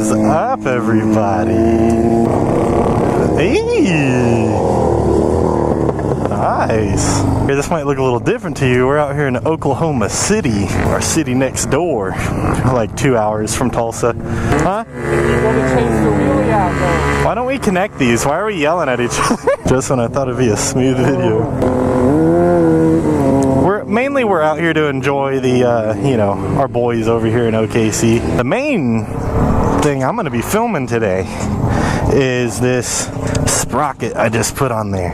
is up, everybody? Hey! Nice. Here, this might look a little different to you. We're out here in Oklahoma City, our city next door, like 2 hours from Tulsa. Huh? Why don't we connect these? Why are we yelling at each other? Just when I thought it'd be a smooth video. We're out here to enjoy the, you know, our boys over here in OKC. The main thing I'm going to be filming today is this sprocket I just put on there.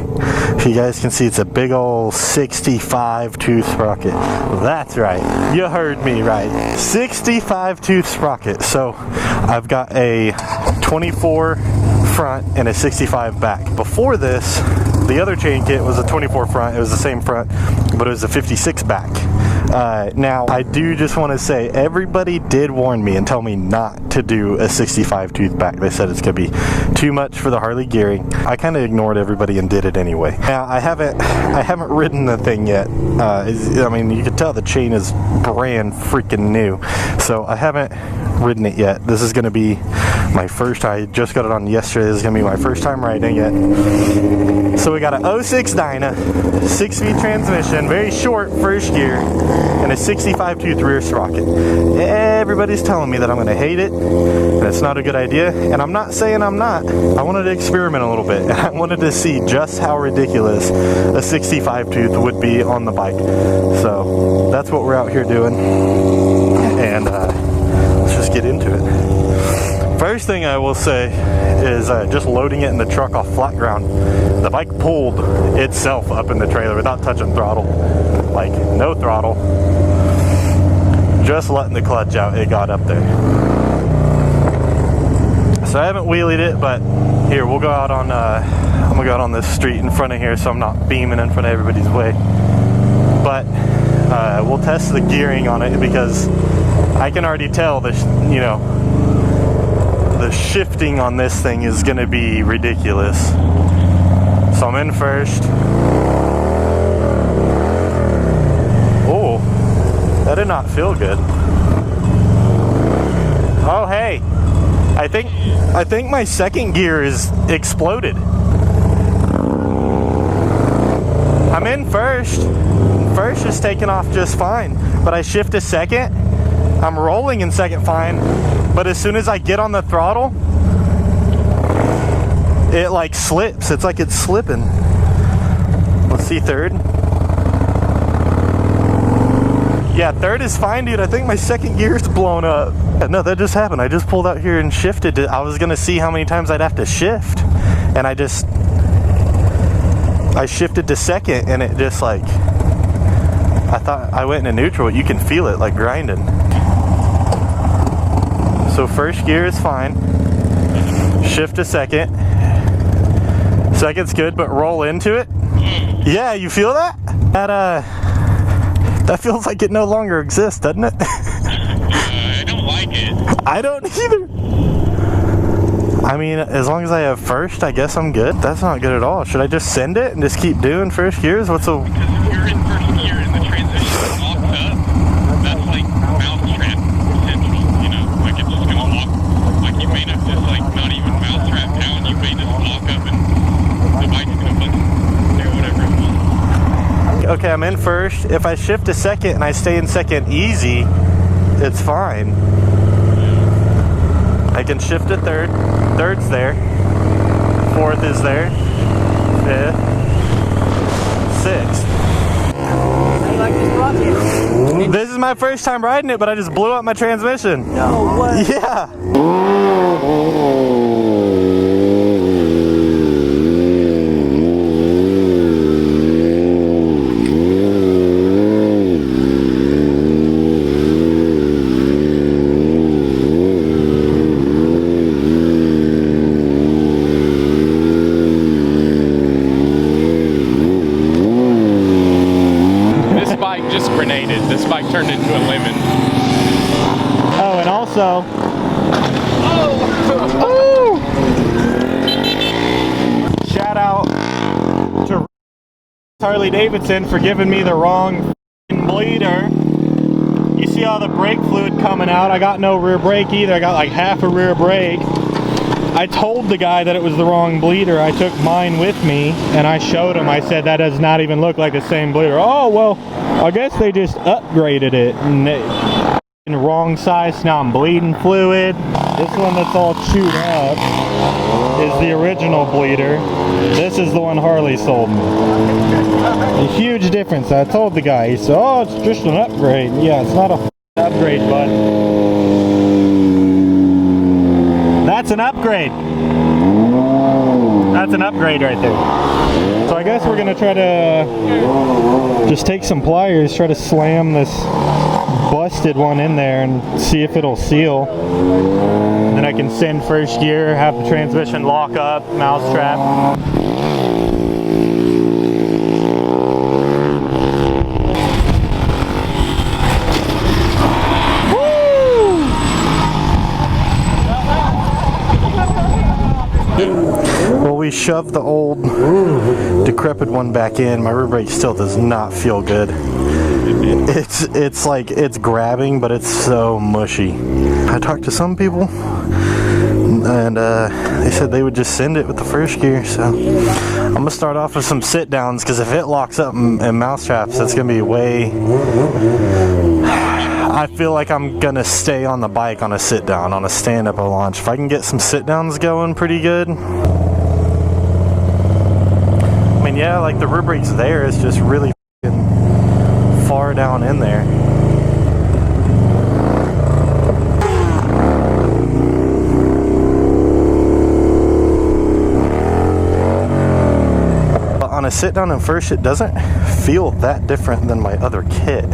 If you guys can see, it's a big old 65 tooth sprocket. That's right, you heard me right. 65 tooth sprocket. So I've got a 24 front and a 65 back. Before this, the other chain kit was a 24 front. It was the same front, but it was a 56 back. Now, I do just want to say, everybody did warn me and tell me not to do a 65 tooth back. They said it's going to be too much for the Harley gearing. I kind of ignored everybody and did it anyway. Now, I haven't ridden the thing yet. I mean, you can tell the chain is brand freaking new. So I haven't ridden it yet. This is going to be my first. I just got it on yesterday. This is going to be my first time riding it. So we got an 06 Dyna, 6-speed transmission, very short first gear, and a 65 tooth rear sprocket. Everybody's telling me that I'm going to hate it, and it's not a good idea, and I'm not saying I'm not. I wanted to experiment a little bit, and I wanted to see just how ridiculous a 65 tooth would be on the bike. So that's what we're out here doing, and let's just get into it. First thing I will say is just loading it in the truck off flat ground. The bike pulled itself up in the trailer without touching throttle. Like, no throttle. Just letting the clutch out, it got up there. So I haven't wheelied it, but here, we'll go out on, I'm gonna go out on this street in front of here so I'm not beaming in front of everybody's way. But we'll test the gearing on it because I can already tell the, you know, the shifting on this thing is going to be ridiculous. So I'm in first. Oh, that did not feel good. Oh, hey, I think my second gear is exploded. I'm in first. First is taking off just fine, but I shift to second. I'm rolling in second fine. But as soon as I get on the throttle, it like slips. It's like it's slipping. Let's see third. Yeah, third is fine, dude. I think my second gear is blown up. No, that just happened. I just pulled out here and shifted. I was going to see how many times I'd have to shift. And I shifted to second, and it just like, I thought I went into neutral. You can feel it like grinding. So first gear is fine. Shift to second. Second's good, but roll into it. Yeah, you feel that? That feels like it no longer exists, doesn't it? I don't like it. I don't either. I mean, as long as I have first, I guess I'm good. That's not good at all. Should I just send it and just keep doing first gears? What's the... Because if you're in first gear and the transition is locked up, that's like mousetrap potential, you know? Like it's just gonna lock, like you may not just like not even mousetrap down, you may just lock up and the bike's gonna do whatever it wants. Okay, I'm in first. If I shift to second and I stay in second easy, it's fine. I can shift to third. Third's there. Fourth is there. Fifth. Sixth. How you like this rocket? This is my first time riding it, but I just blew up my transmission. No way. Yeah. This bike turned into a lemon. Oh, and also... Oh! Shout out to Harley Davidson for giving me the wrong bleeder. You see all the brake fluid coming out. I got no rear brake either. I got like half a rear brake. I told the guy that it was the wrong bleeder. I took mine with me and I showed him. I said that does not even look like the same bleeder. Oh, well, I guess they just upgraded it. And in the wrong size. Now I'm bleeding fluid. This one that's all chewed up is the original bleeder. This is the one Harley sold me. A huge difference. I told the guy. He said, oh, it's just an upgrade. Yeah, it's not a upgrade, bud. That's an upgrade. That's an upgrade right there. So I guess we're gonna try to just take some pliers, try to slam this busted one in there and see if it'll seal. Then I can send first gear, have the transmission lock up, mousetrap. Well, we shoved the old decrepit one back in. My rear brake still does not feel good. It's like it's grabbing, but it's so mushy. I talked to some people and they said they would just send it with the first gear, so I'm gonna start off with some sit downs, because if it locks up and mousetraps, it's gonna be way... I feel like I'm gonna stay on the bike on a sit down, on a stand-up at launch. If I can get some sit downs going pretty good. I mean, yeah, like the rear brake's there, it's just really far down in there. But on a sit down and first, it doesn't feel that different than my other kit.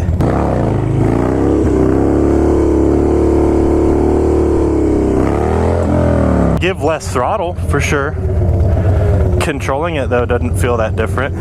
Give less throttle for sure. Controlling it though doesn't feel that different.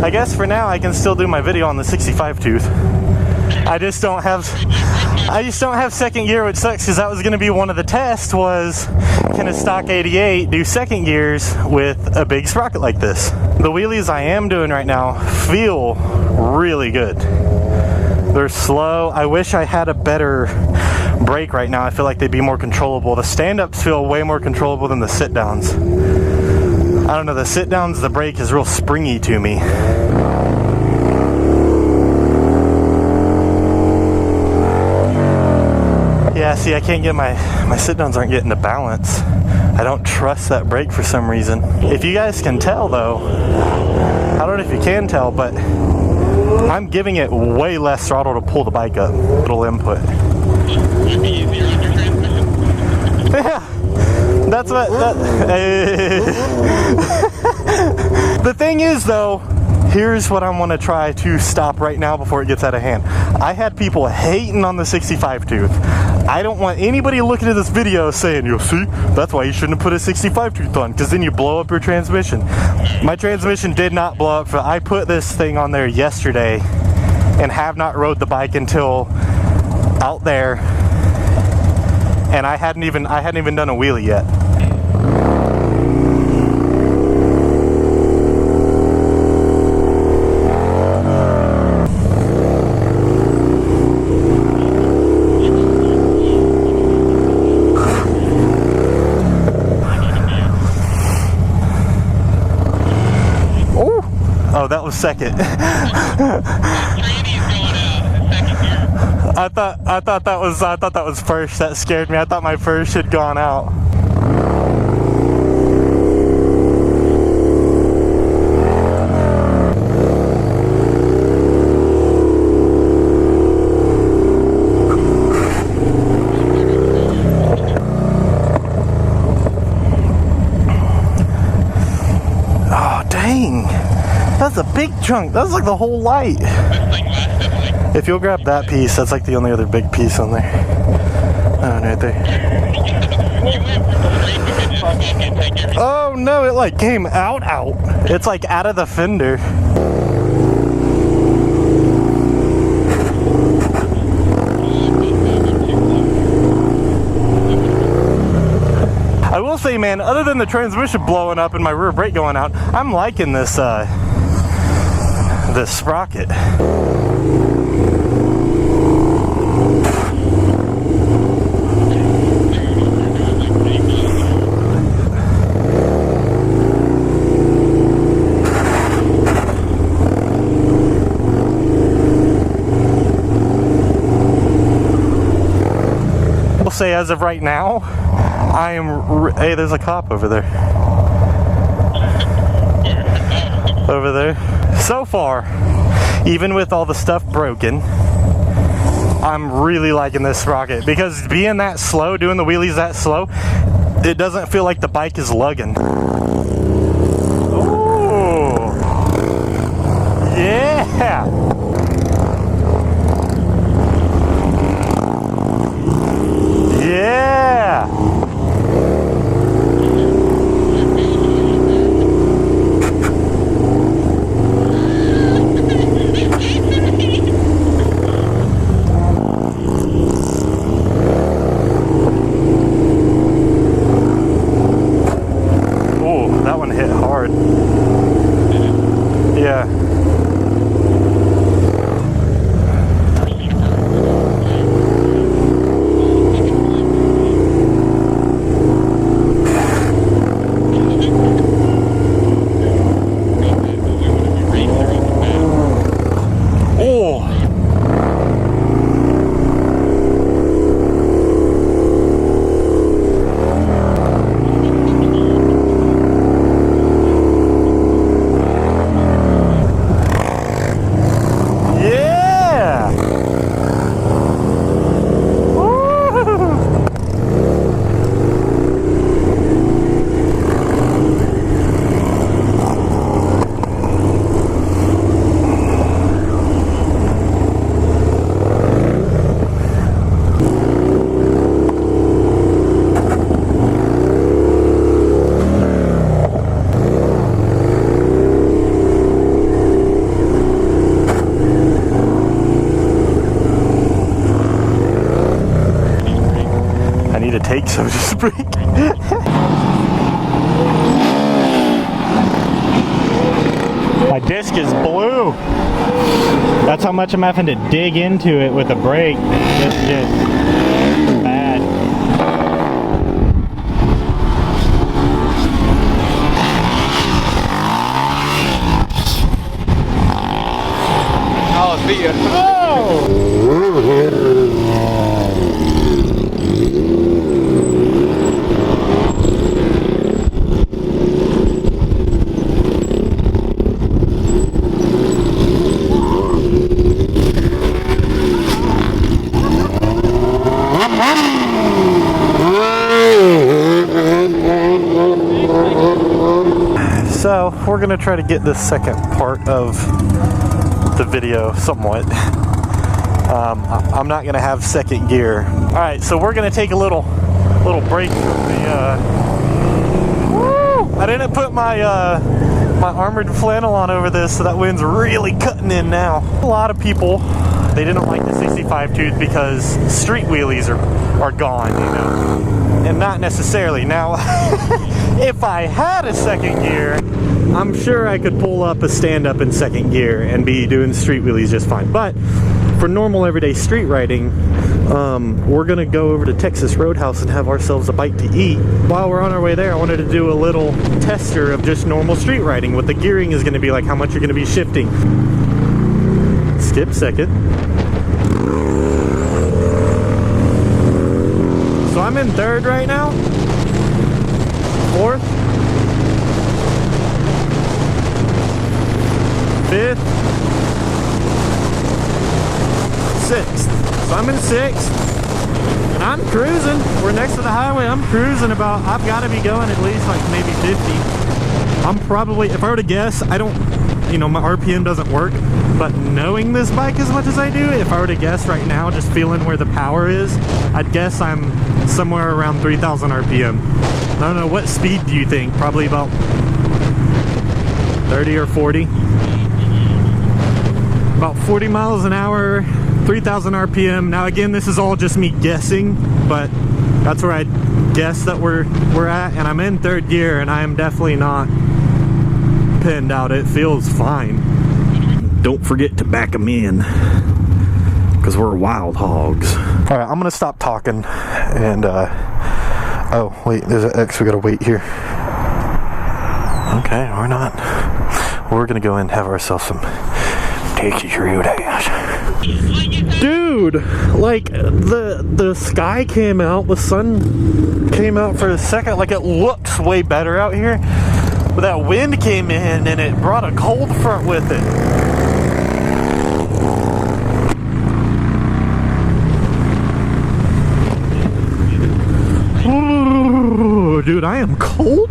I guess for now I can still do my video on the 65 tooth. I just don't have second gear, which sucks, because that was going to be one of the tests, was can a stock 88 do second gears with a big sprocket like this. The wheelies I am doing right now feel really good. They're slow. I wish I had a better brake right now. I feel like they'd be more controllable. The stand-ups feel way more controllable than the sit-downs. I don't know, the sit-downs, the brake is real springy to me. Yeah, see, I can't get my sit-downs aren't getting to balance. I don't trust that brake for some reason. If you guys can tell though, I don't know if you can tell, but I'm giving it way less throttle to pull the bike up. Little input. Might be easier on your transmission. Yeah. That's what the thing is though, here's what I want to try to stop right now before it gets out of hand. I had people hating on the 65 tooth. I don't want anybody looking at this video saying, you see, that's why you shouldn't have put a 65 tooth on, because then you blow up your transmission. My transmission did not blow up. I put this thing on there yesterday and have not rode the bike until out there, and I hadn't even done a wheelie yet. Oh, that was second. I thought that was first. That scared me. I thought my first had gone out. Oh, dang. That's a big chunk. That's like the whole light. This thing lasted like If you'll grab that piece, that's like the only other big piece on there. Oh, right there. Oh no, it like came out. It's like out of the fender. I will say, man, other than the transmission blowing up and my rear brake going out, I'm liking this this sprocket. I'll say as of right now, I am, hey, there's a cop over there. Over there. So far, even with all the stuff broken, I'm really liking this sprocket because being that slow, doing the wheelies that slow, it doesn't feel like the bike is lugging. Ooh. Yeah. Yeah. Take, so to speak. My disc is blue. That's how much I'm having to dig into it with a brake. It's just bad. Oh, see ya. Oh! So we're gonna try to get this second part of the video somewhat. I'm not gonna have second gear. All right, so we're gonna take a little break from the. Woo! I didn't put my my armored flannel on over this, so that wind's really cutting in now. A lot of people, they didn't like the 65 tooth because street wheelies are gone, you know, and not necessarily. Now, if I had a second gear, I'm sure I could pull up a stand-up in second gear and be doing street wheelies just fine. But for normal everyday street riding, we're gonna go over to Texas Roadhouse and have ourselves a bite to eat. While we're on our way there, I wanted to do a little tester of just normal street riding, what the gearing is gonna be like, how much you're gonna be shifting. Skip second. So I'm in third right now. Fourth. Fifth. Sixth. So I'm in sixth. And I'm cruising. We're next to the highway. I'm cruising about, I've got to be going at least like maybe 50. I'm probably, if I were to guess, I don't, you know, my RPM doesn't work. but knowing this bike as much as I do, if I were to guess right now, just feeling where the power is, I'd guess I'm somewhere around 3,000 RPM. I don't know, what speed do you think? Probably about 30 or 40? About 40 miles an hour, 3,000 RPM. Now again, this is all just me guessing, but that's where I guess that we're at, and I'm in third gear, and I am definitely not pinned out. It feels fine. Don't forget to back them in, because we're wild hogs. All right, I'm gonna stop talking, and oh wait, there's an X we gotta wait here. Okay, we're not. We're gonna go in and have ourselves some TheoFreakinDore. Dude, like the sky came out, the sun came out for a second. Like, it looks way better out here, but that wind came in and it brought a cold front with it. Ooh, dude, I am cold.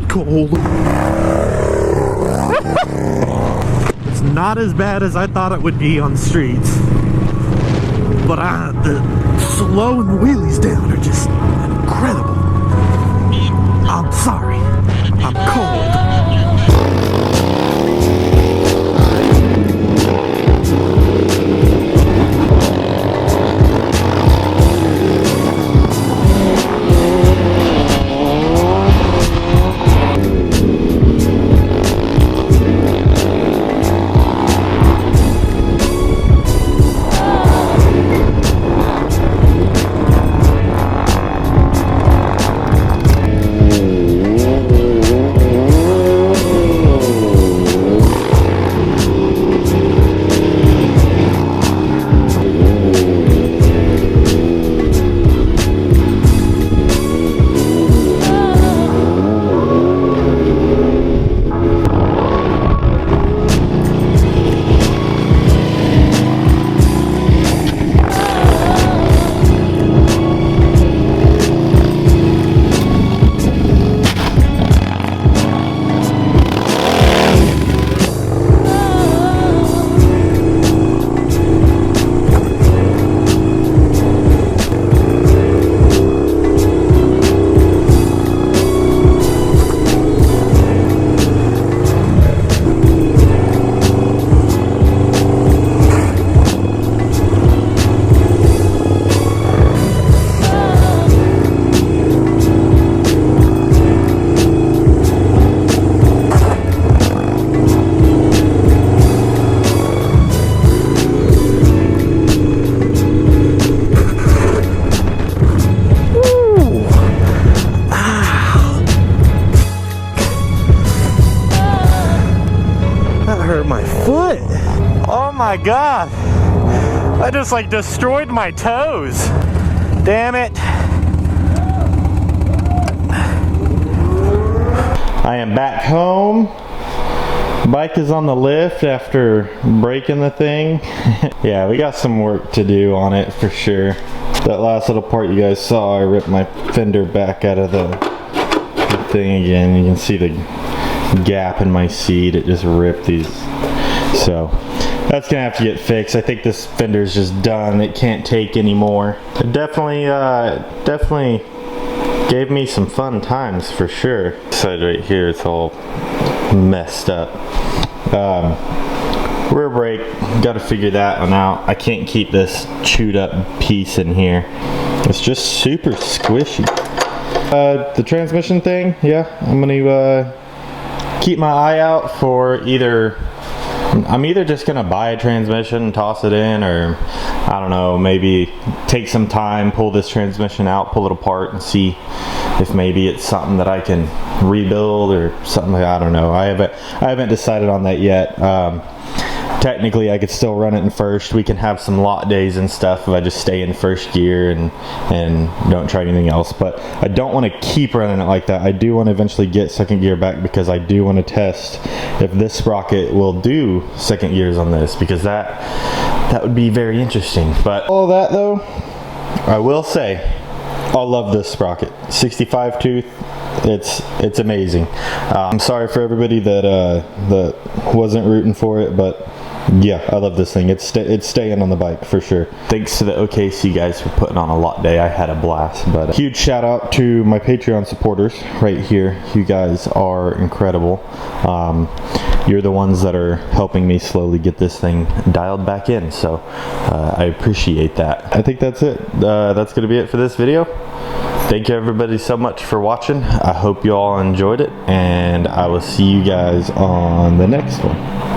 It's not as bad as I thought it would be on streets, but the slowing the wheelies down are just incredible. I'm sorry, I'm cold. My God, I just like destroyed my toes. Damn it. I am back home. Bike is on the lift after breaking the thing. Yeah, we got some work to do on it for sure. That last little part you guys saw, I ripped my fender back out of the thing again. You can see the gap in my seat. It just ripped these. So that's gonna have to get fixed. I think this fender's just done. It can't take anymore. It definitely gave me some fun times for sure. This side right here, it's all messed up. Rear brake, got to figure that one out. I can't keep this chewed up piece in here. It's just super squishy. The transmission thing, yeah, I'm gonna keep my eye out for I'm either just gonna buy a transmission and toss it in, or I don't know, maybe take some time, pull this transmission out, pull it apart, and see if maybe it's something that I can rebuild or something. I don't know. I haven't decided on that yet. Technically, I could still run it in first. We can have some lot days and stuff if I just stay in first gear and don't try anything else. But I don't want to keep running it like that. I do want to eventually get second gear back, because I do want to test if this sprocket will do second gears on this, because that would be very interesting. But all that though, I will say, I love this sprocket. 65 tooth. It's amazing. I'm sorry for everybody that wasn't rooting for it, but Yeah, I love this thing. It's staying on the bike for sure. Thanks to the OKC guys for putting on a lot day. I had a blast. But a huge shout out to my Patreon supporters right here. You guys are incredible. You're the ones that are helping me slowly get this thing dialed back in. So I appreciate that. I think that's it. That's going to be it for this video. Thank you everybody so much for watching. I hope you all enjoyed it, and I will see you guys on the next one.